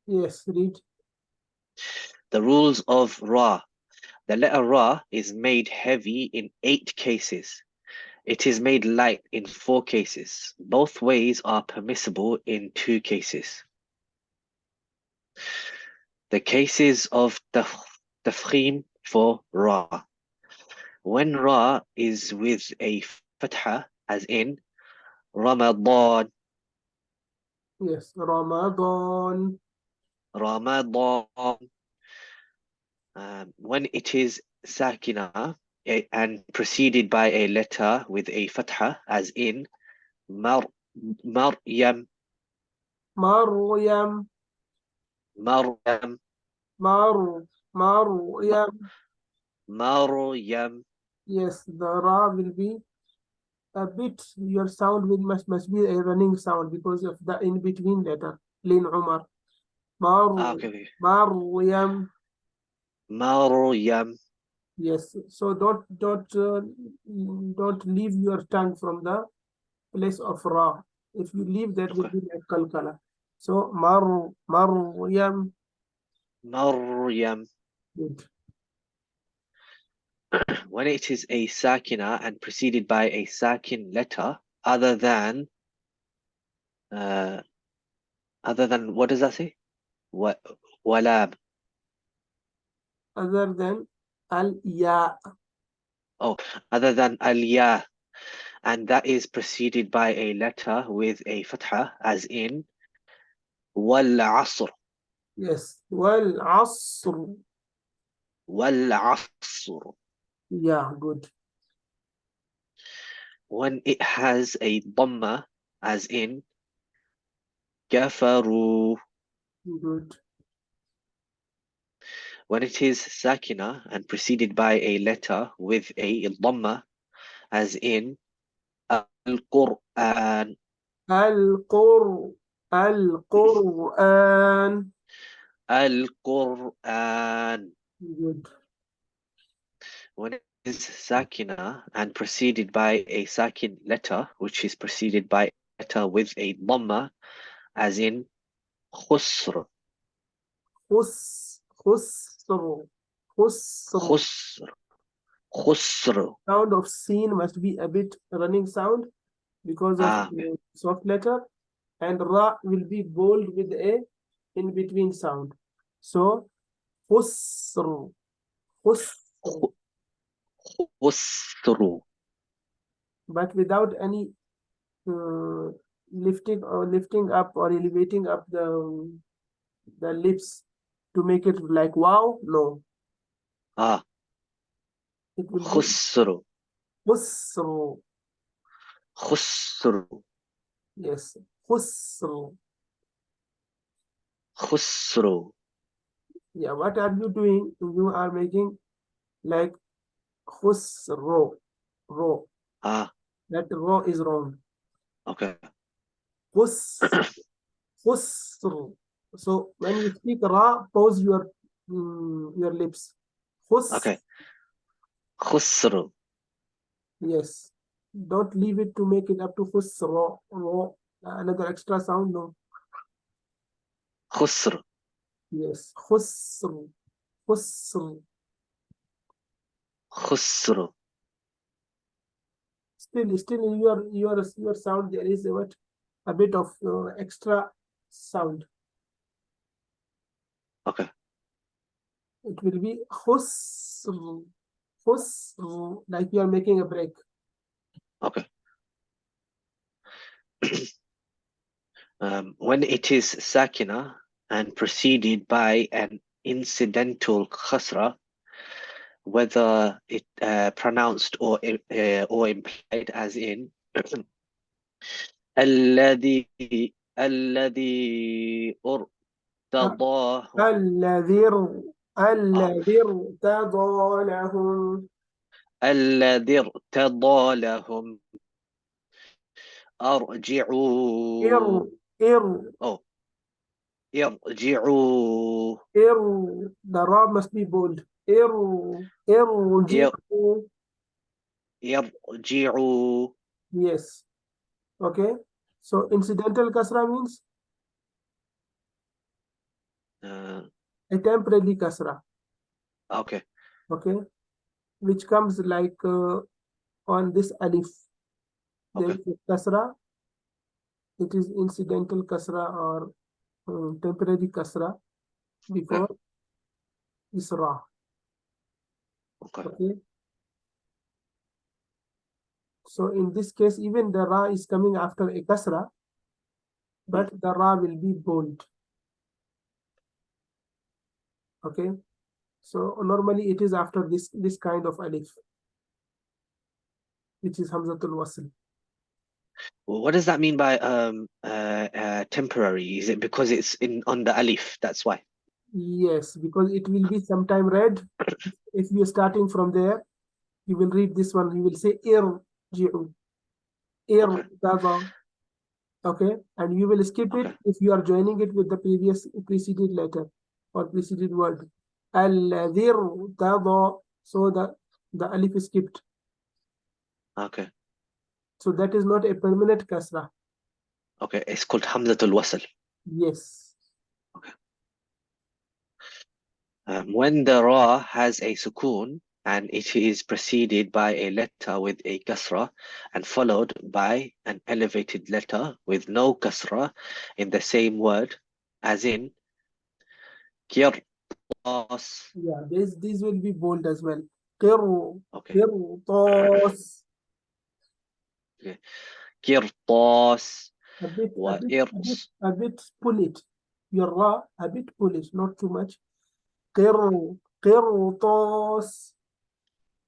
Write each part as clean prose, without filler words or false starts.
Yes, read. The rules of Ra. The letter Ra is made heavy in 8 cases. It is made light in 4 cases. Both ways are permissible in 2 cases. The cases of tafkhim for Ra. When Ra is with a fatha, as in Ramadan, Yes, Ramadan. Ramadan. When it is sakina and preceded by a letter with a fatha, as in Maryam, Maryam. Maryam, Maryam. Maryam. Yes, the Ra will be a bit, your sound will must be a running sound because of the in between letter. Lin Umar. Okay. Maryam. Maryam. Yes, so don't leave your tongue from the place of Ra. If you leave, that will Okay. be like kalkala. So Maryam. Maryam. Good. When it is a sakina and preceded by a sakin letter, other than what does that say? Walam. Other than al-ya. Oh, other than al-ya, and that is preceded by a letter with a fatha, as in wal asr. Yes. Wal asr. Wal asr. Yeah, good. When it has a dhamma, as in kafaru. Good. When it is sakina and preceded by a letter with a dhamma, as in al-Qur'an. Al-Qur'an. Al-Qur'an. Good. When it is sakina and preceded by a sakin letter, which is preceded by a letter with a dhamma, as in khusr. Khusr. Khusr. Khusr. Khusr. Sound of seen must be a bit running sound because of Okay. soft letter, and Ra will be bold with a in between sound. So khusr. Khusr. Khusr. But without any uh, lifting up or elevating up the lips to make it like wow. No, Ah. it will be Khusr. khusr. Khusr. Yes, khusr. Khusr. Yeah, what are you doing? You are making like khusro. Ro. Ah. That ro is wrong. Okay. Khus. Khusr. So when you speak ra, pause your lips. Khus. Okay. Khusr. Yes. Don't leave it to make it up to khusro. Ro. Another extra sound. No. Khusr. Yes. Khusr. Khusr. Khusr. Still in your sound there is what a bit of extra sound. Okay. It will be khusr. Khusr. Like you are making a break. Okay. When it is sakina and preceded by an incidental khasra, whether it pronounced or implied, as in الذي ارتضاه الذي آه. الذي ارتضى لهم. الذي ارتضى لهم أرجعوا إر أو ارجعوا the ra must be bold. ير- ارجعوا. يرجعوا Yes. Okay. So incidental kasra means A temporary kasra, Okay. okay, which comes like on this alif. There Okay. is a kasra. It is incidental kasra or temporary kasra before this ra. Okay. Okay. So in this case, even the ra is coming after a kasra, but the ra will be bold. Okay. So normally it is after this kind of alif, which is hamzatul wasl. What does that mean by temporary? Is it because it's on the alif? That's why. Yes, because it will be sometime read. If you are starting from there, you will read this one. You will say irji'u, irtada. Okay, and you will skip it Okay. if you are joining it with the previous preceded letter or preceded word. Alladhi irtada. So the alif is skipped. Okay. So that is not a permanent kasra. Okay. It's called hamzatul wasl. Yes. Okay. When the ra has a sukoon and it is preceded by a letter with a kasra and followed by an elevated letter with no kasra in the same word, as in kirtas. Yeah, these will be bold as well. Qir, Okay. qirtas. Okay. Kirtas A bit, a wa bit, a bit, irs. a bit pull it. Your ra, a bit pull it, not too much. Qir, qirtas.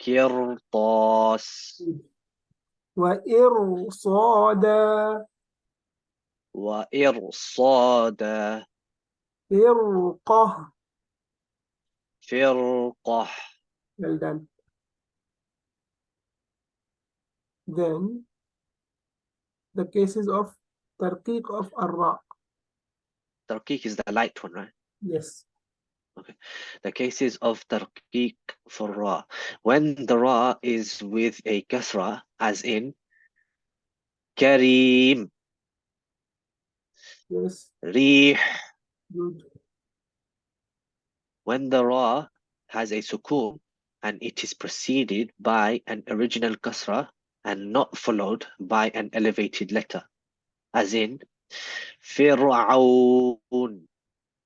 Kirtas Wa irsada. wa irsada Irqah. firqah. Well done. Then the cases of tarqiq of ar-ra. Tarqiq is the light one, right? Yes. Okay. The cases of tarqiq for ra. When the ra is with a kasra, as in kareem, Yes. rih. Good. When the ra has a sukoon and it is preceded by an original kasra and not followed by an elevated letter, as in fir'aun.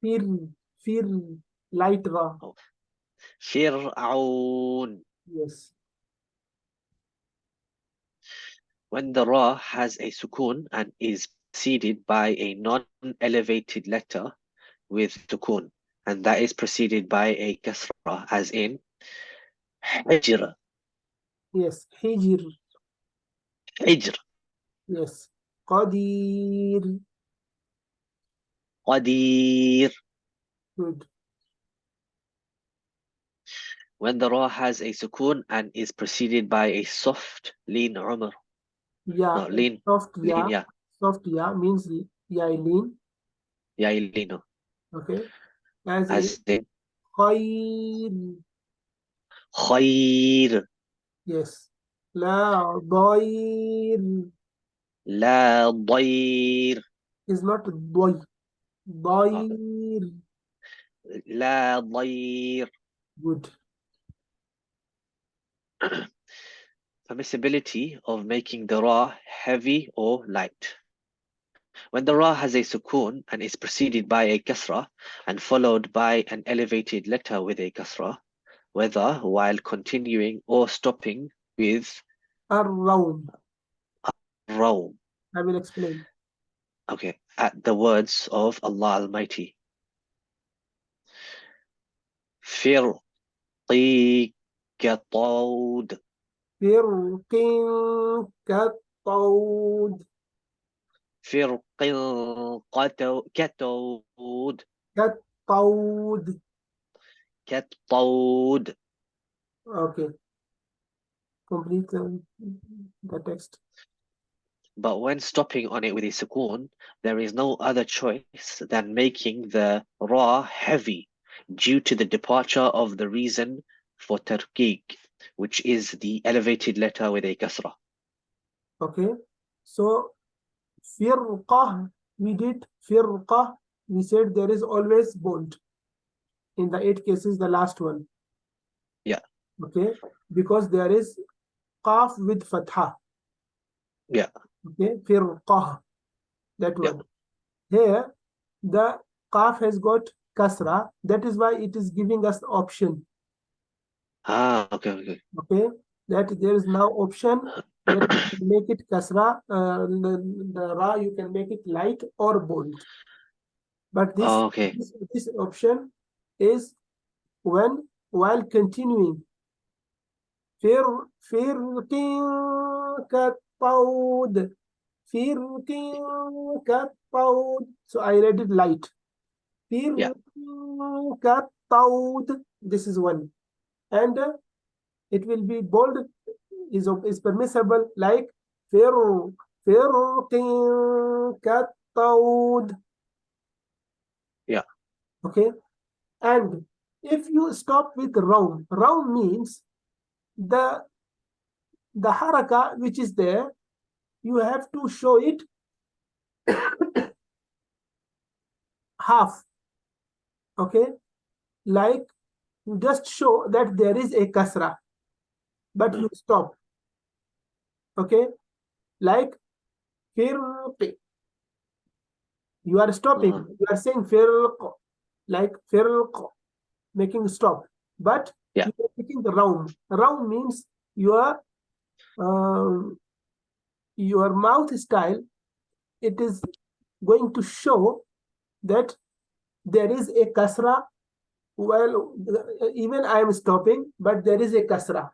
Fir, fir, light ra. Oh, fir'aun. Yes. When the ra has a sukoon and is preceded by a non-elevated letter with sukoon, and that is preceded by a kasra, as in hijr. Yes. Hijr. Hijr. Yes. Qadir. Qadir. Good. When the ra has a sukoon and is preceded by a soft lean umr. Yeah. No, lean. Soft Lean, ya. yeah. Soft ya means ya lean. Yeah, lean. Okay. As in As in khayr. khayr. Yes. La dair La dayr. is not doy. Okay. Dair. La dayr. Good. Permissibility of making the ra heavy or light. When the ra has a sukoon and is preceded by a kasra and followed by an elevated letter with a kasra, whether while continuing or stopping with Ar-rawm. raw. I will explain. Okay, at the words of Allah Almighty. Firqi katawd. Firqin katawd. Firqin katawd. Katawd. Katawd. Okay. Complete the text. But when stopping on it with a sukoon, there is no other choice than making the ra heavy due to the departure of the reason for tarqiq, which is the elevated letter with a kasra. Okay. So firqah, we did firqah. we said there is always bold. In the 8 cases, the last one. Yeah. Okay, because there is qaf with fatha. Yeah. Okay, firqah, that Yeah. one. Here, the qaf has got kasra. That is why it is giving us the option. Okay. Okay, that there is now option that you can make it kasra, the ra you can make it light or bold. But this, Okay. this option is when while continuing. كالطود كالطود. So I read it light. Yeah. كالطود. This is one. And it will be bold, is permissible, like كالطود. Yeah. Okay. And if you stop with round means the haraka which is there, you have to show it half. Okay, like you just show that there is a kasra, but you stop. Okay, like firq. You are stopping. You are saying firq, like firq, making stop. But Yeah. you are taking the round. Round means your mouth style. It is going to show that there is a kasra. Well, even I am stopping, but there is a kasra.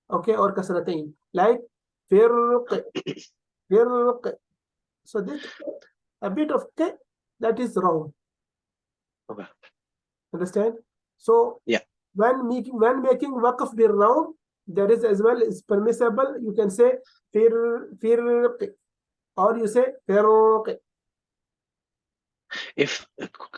Okay, or kasratain, like firq, firq. So this a bit of k, that is wrong. Okay. Understand? So yeah, when making waqf bil round, there is as well is permissible. You can say firq, or you say firq. if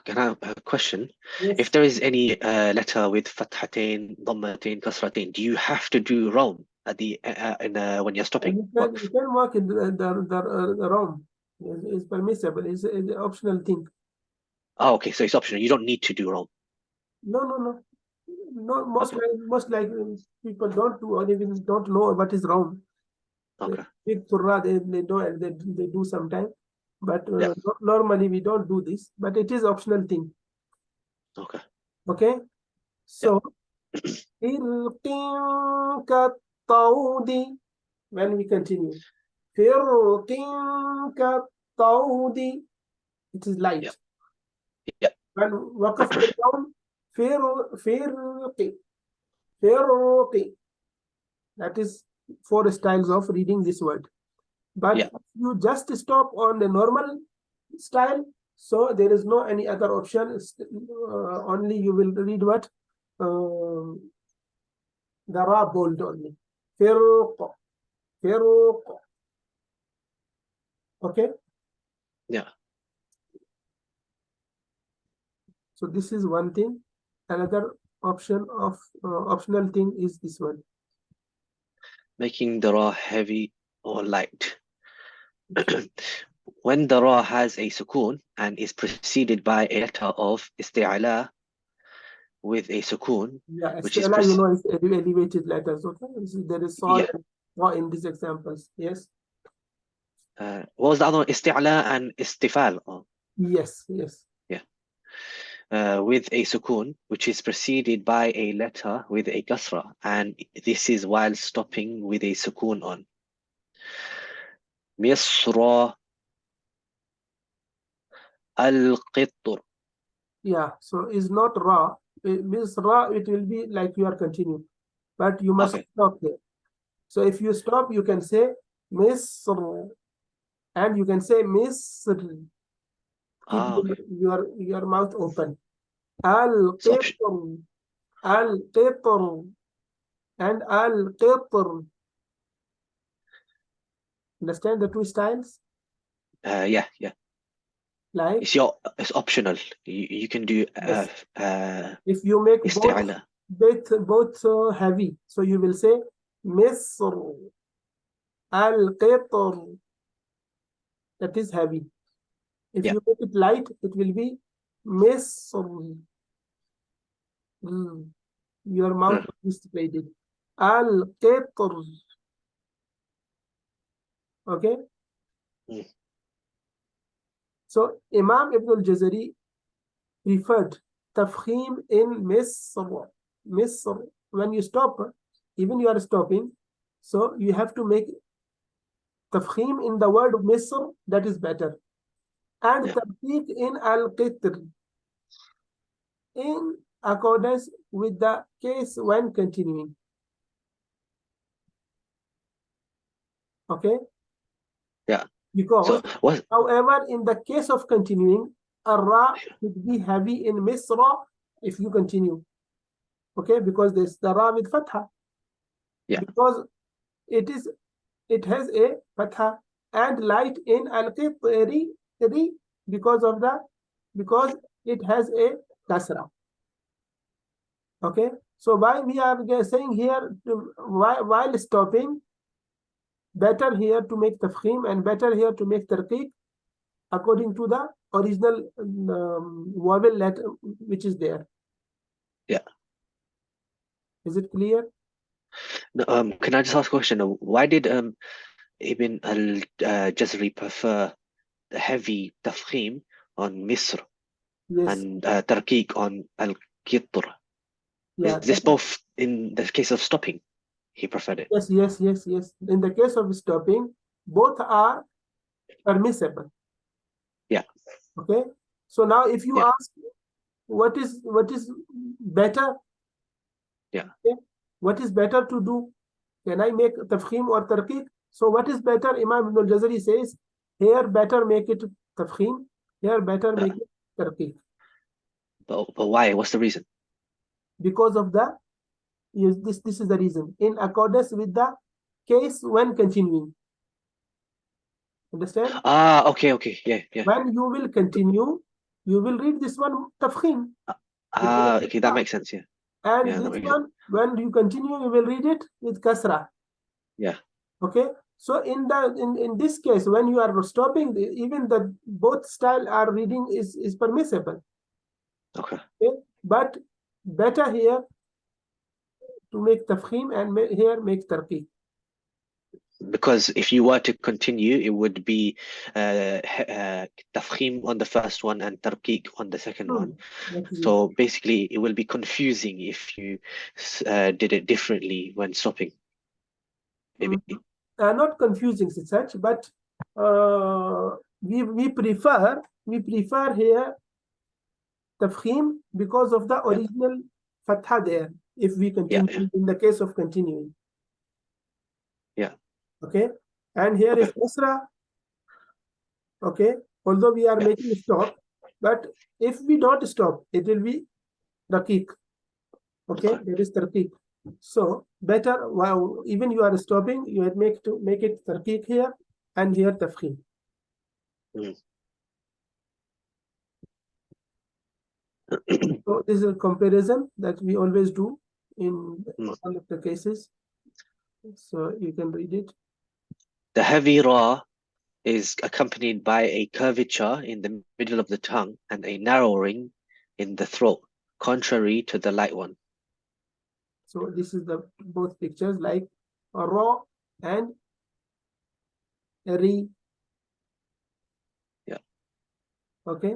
can I have a question? Yes. If there is any letter with fathatain, dhammatain, kasratain, do you have to do round at the when you're stopping? You can work in the round. Is permissible. Is an optional thing. Oh, okay, so it's optional. You don't need to do round. No. Most Okay. people don't do, or even don't know what is wrong. Okay. Big surah, they do sometimes, but Yeah. normally we don't do this. But it is optional thing. Okay. Okay, so when we continue, it is light. Yeah. Yeah. When waqaf down, that is 4 styles of reading this word. But Yeah. if you just stop on the normal style, so there is no any other option. Only you will read what? The ra bold only. Firq. Okay. Yeah. So this is one thing. Another option of optional thing is this one. Making the ra heavy or light. When the ra has a sukoon and is preceded by a letter of isti'ala with a sukoon, Yeah, which is is elevated letters. Okay, there is all in these examples. Yes. What was the other one? Isti'ala and istifal. Oh. Yes. Yeah. With a sukoon, which is preceded by a letter with a kasra, and this is while stopping with a sukoon on. Misra al-qitr. Yeah, so it's not ra. It means ra, it will be like you are continuing, but you must stop there. So if you stop, you can say Misr, and you can say Misr. Keep your mouth open. Al-qitr, al-qitr, and al-qitr. Understand the 2 styles? Yeah. Like It's optional. You can do yes. If you make isti'ala. both heavy, so you will say Misr, al-qitr. That is heavy. If Yeah. you make it light, it will be Misr. Your mouth is displayed. Al-Qitr. Okay. Mm. So Imam Ibn al-Jazari preferred Tafkhim in Misr. Misr. When you stop, even you are stopping, so you have to make Tafkhim in the word Misr, that is better. And Yeah. Tarqiq in Al-Qitr, in accordance with the case when continuing. Okay? Yeah. Because, So what? however, in the case of continuing, Ra should be heavy in Misra if you continue. Okay? Because there's the Ra with Fatha. Yeah. Because it has a Fatha, and light in Al-Qitri because it has a Kasra. Okay? So why we are saying here, while stopping, better here to make Tafkhim and better here to make Tarqiq according to the original vowel letter which is there. Yeah. Is it clear? No, can I just ask a question? Why did Ibn al-Jazari prefer the heavy tafkhim on Misr Yes. and tarqiq on al-Qitr? Yeah. Is this both in the case of stopping? He preferred it. Yes. In the case of stopping, both are permissible. Yeah. Okay. So now if you Yeah. ask what is better? Yeah. Okay? What is better to do? Can I make tafkhim or tarqiq? So what is better? Imam Ibn al-Jazari says, here better make it tafkhim, here better make it tarqiq. But why? What's the reason? Because of this is the reason. In accordance with the case when continuing. Understand? Okay. Yeah. When you will continue, you will read this one tafkhim. Okay, that makes sense. Yeah. And Yeah, that this makes sense. one, when you continue, you will read it with kasra. Yeah. Okay. So in this case, when you are stopping, even the both style are reading is permissible. Okay. Okay. But better here to make tafkhim and here make tarqiq. Because if you were to continue, it would be tafkhim on the first one and tarqiq on the second one. So basically, it will be confusing if you did it differently when stopping. Maybe. Not confusing as such, but we prefer here tafkhim because of the original fatha there. If we continue in the case of continuing. Yeah. Okay. And here is kasra. Okay. Although we are making a stop, but if we don't stop, it will be raqiq. Okay. That is tarqiq. So better, wow, even you are stopping, you had make it tarqiq here and here tafkhim. So this is a comparison that we always do in all of the cases. So you can read it. The heavy ra is accompanied by a curvature in the middle of the tongue and a narrowing in the throat, contrary to the light one. So this is the both pictures like a ra and a ri. Yeah. Okay.